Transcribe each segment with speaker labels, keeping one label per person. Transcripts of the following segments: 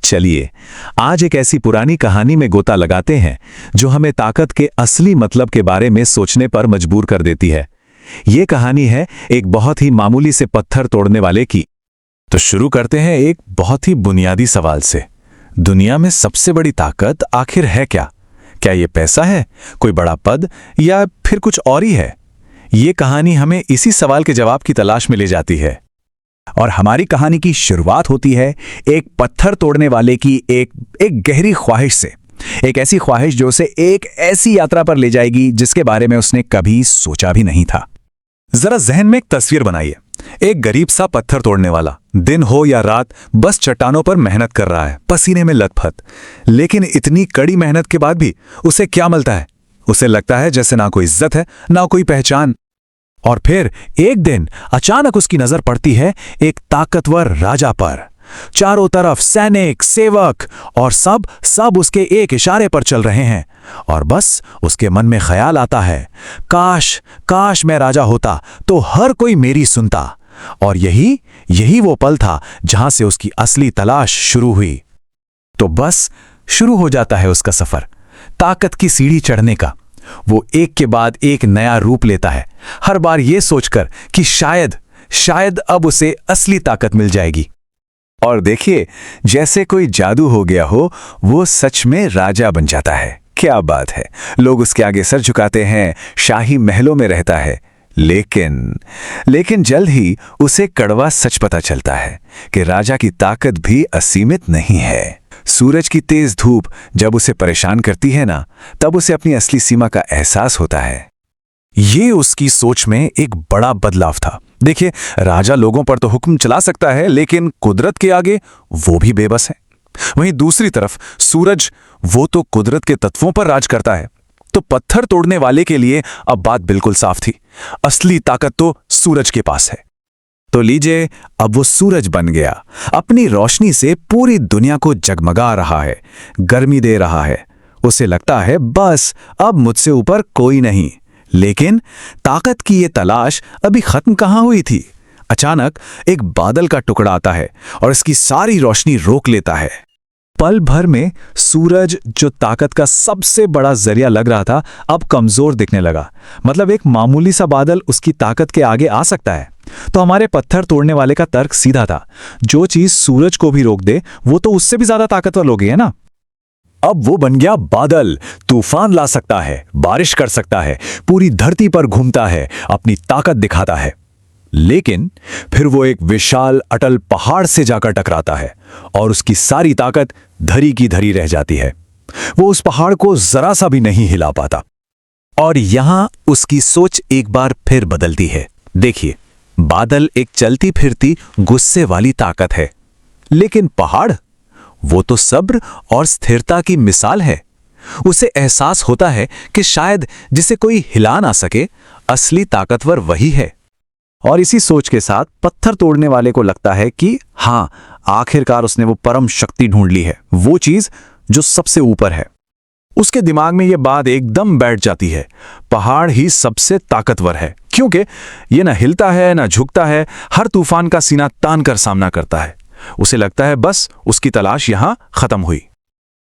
Speaker 1: चलिए आज एक ऐसी पुरानी कहानी में गोता लगाते हैं जो हमें ताकत के असली मतलब के बारे में सोचने पर मजबूर कर देती है। ये कहानी है एक बहुत ही मामूली से पत्थर तोड़ने वाले की। तो शुरू करते हैं एक बहुत ही बुनियादी सवाल से। दुनिया में सबसे बड़ी ताकत आखिर है क्या? क्या ये पैसा है, कोई बड़ा पद, या फिर कुछ और ही है? ये कहानी हमें इसी सवाल के जवाब की तलाश में ले जाती है।
Speaker 2: और हमारी कहानी की शुरुआत होती है एक पत्थर तोड़ने वाले की एक गहरी ख्वाहिश से। एक ऐसी ख्वाहिश जो उसे एक ऐसी यात्रा पर ले जाएगी जिसके बारे में उसने कभी सोचा भी नहीं था।
Speaker 1: जरा जहन में एक तस्वीर बनाइए। एक गरीब सा पत्थर तोड़ने वाला, दिन हो या रात, बस चट्टानों पर मेहनत कर रहा है, पसीने में लथपथ। लेकिन इतनी कड़ी मेहनत के बाद भी उसे क्या मिलता है? उसे लगता है जैसे ना कोई इज्जत है, ना कोई पहचान। और फिर एक दिन अचानक उसकी नजर पड़ती है एक ताकतवर राजा पर। चारों तरफ सैनिक, सेवक और सब उसके एक इशारे पर चल रहे हैं। और बस उसके मन में ख्याल आता है, काश मैं राजा होता तो हर कोई मेरी सुनता। और यही वो पल था जहां से उसकी असली तलाश शुरू हुई। तो बस शुरू हो जाता है उसका सफर, ताकत की सीढ़ी चढ़ने का। वो एक के बाद एक नया रूप लेता है, हर बार ये सोचकर कि शायद अब उसे असली ताकत मिल जाएगी। और देखिए, जैसे कोई जादू हो गया हो, वो सच में राजा बन जाता है। क्या बात है, लोग उसके आगे सर झुकाते हैं, शाही महलों में रहता है। लेकिन जल्द ही उसे कड़वा सच पता चलता है कि राजा की ताकत भी असीमित नहीं है। सूरज की तेज धूप जब उसे परेशान करती है ना, तब उसे अपनी असली सीमा का एहसास होता है। ये उसकी सोच में एक बड़ा बदलाव था। देखिए, राजा लोगों पर तो हुक्म चला सकता है, लेकिन कुदरत के आगे वो भी बेबस है। वहीं दूसरी तरफ सूरज, वो तो कुदरत के तत्वों पर राज करता है। तो पत्थर तोड़ने वाले के लिए अब बात बिल्कुल साफ थी, असली ताकत तो सूरज के पास है। तो लीजिए, अब वो सूरज बन गया, अपनी रोशनी से पूरी दुनिया को जगमगा रहा है, गर्मी दे रहा है। उसे लगता है बस अब मुझसे ऊपर कोई नहीं। लेकिन ताकत की ये तलाश अभी खत्म कहाँ हुई थी। अचानक एक बादल का टुकड़ा आता है और इसकी सारी रोशनी रोक लेता है। पल भर में सूरज, जो ताकत का सबसे बड़ा जरिया लग रहा था, अब कमजोर दिखने लगा। मतलब एक मामूली सा बादल उसकी ताकत के आगे आ सकता है। तो हमारे पत्थर तोड़ने वाले का तर्क सीधा था, जो चीज सूरज को भी रोक दे वो तो उससे भी ज्यादा ताकतवर हो गई है ना। अब वो बन गया बादल, तूफान ला सकता है, बारिश कर सकता है, पूरी धरती पर घूमता है, अपनी ताकत दिखाता है। लेकिन फिर वो एक विशाल अटल पहाड़ से जाकर टकराता है और उसकी सारी ताकत धरी की धरी रह जाती है। वो उस पहाड़ को जरा सा भी नहीं हिला पाता। और यहां उसकी सोच एक बार फिर बदलती है। देखिए, बादल एक चलती फिरती गुस्से वाली ताकत है, लेकिन पहाड़, वो तो सब्र और स्थिरता की मिसाल है। उसे एहसास होता है कि शायद जिसे कोई हिला ना सके, असली ताकतवर वही है। और इसी सोच के साथ पत्थर तोड़ने वाले को लगता है कि हां, आखिरकार उसने वो परम शक्ति ढूंढ ली है, वो चीज जो सबसे ऊपर है। उसके दिमाग में ये बात एकदम बैठ जाती है, पहाड़ ही सबसे ताकतवर है, क्योंकि ये ना हिलता है ना झुकता है, हर तूफान का सीना तान कर सामना करता है। उसे लगता है बस उसकी तलाश यहां खत्म हुई।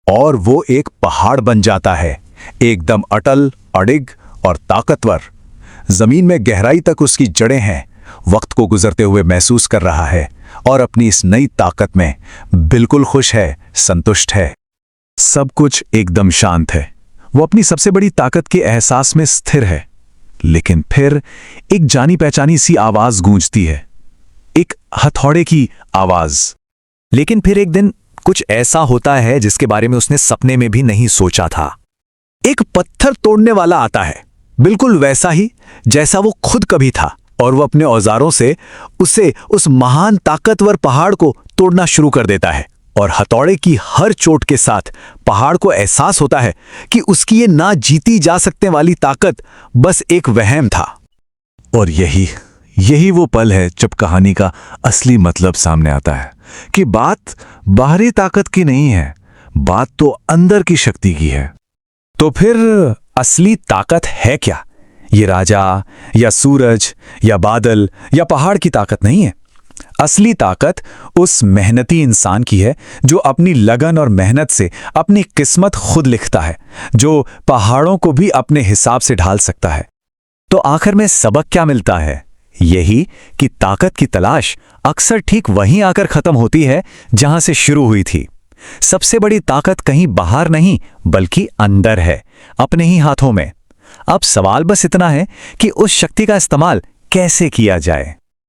Speaker 1: और वो एक पहाड़ बन जाता है, एकदम अटल, अडिग और ताकतवर। जमीन में गहराई तक उसकी जड़ें हैं, वक्त को गुजरते हुए महसूस कर रहा है और अपनी इस नई ताकत में बिल्कुल खुश है, संतुष्ट है। सब कुछ एकदम शांत है। वो अपनी सबसे बड़ी ताकत के एहसास में स्थिर है। लेकिन फिर एक जानी पहचानी सी आवाज गूंजती है, एक हथौड़े की आवाज। लेकिन फिर एक दिन कुछ ऐसा होता है जिसके बारे में उसने सपने में भी नहीं सोचा था। एक पत्थर तोड़ने वाला आता है, बिल्कुल वैसा ही जैसा वो खुद कभी था। और वो अपने औजारों से उस महान ताकतवर पहाड़ को तोड़ना शुरू कर देता है। और हथौड़े की हर चोट के साथ पहाड़ को एहसास होता है कि उसकी ये ना जीती जा सकने वाली ताकत बस एक वहम था। और यही वो पल है जब कहानी का असली मतलब सामने आता है कि बात बाहरी ताकत की नहीं है, बात तो अंदर की शक्ति की है। तो फिर असली ताकत है क्या? ये राजा या सूरज या बादल या पहाड़ की ताकत नहीं है। असली ताकत उस मेहनती इंसान की है जो अपनी लगन और मेहनत से अपनी किस्मत खुद लिखता है, जो पहाड़ों को भी अपने हिसाब से ढाल सकता है। तो आखिर में सबक क्या मिलता है? यही कि ताकत की तलाश अक्सर ठीक वहीं आकर खत्म होती है जहां से शुरू हुई थी। सबसे बड़ी ताकत कहीं बाहर नहीं बल्कि अंदर है, अपने ही हाथों में। अब सवाल बस इतना है कि उस शक्ति का इस्तेमाल कैसे किया जाए।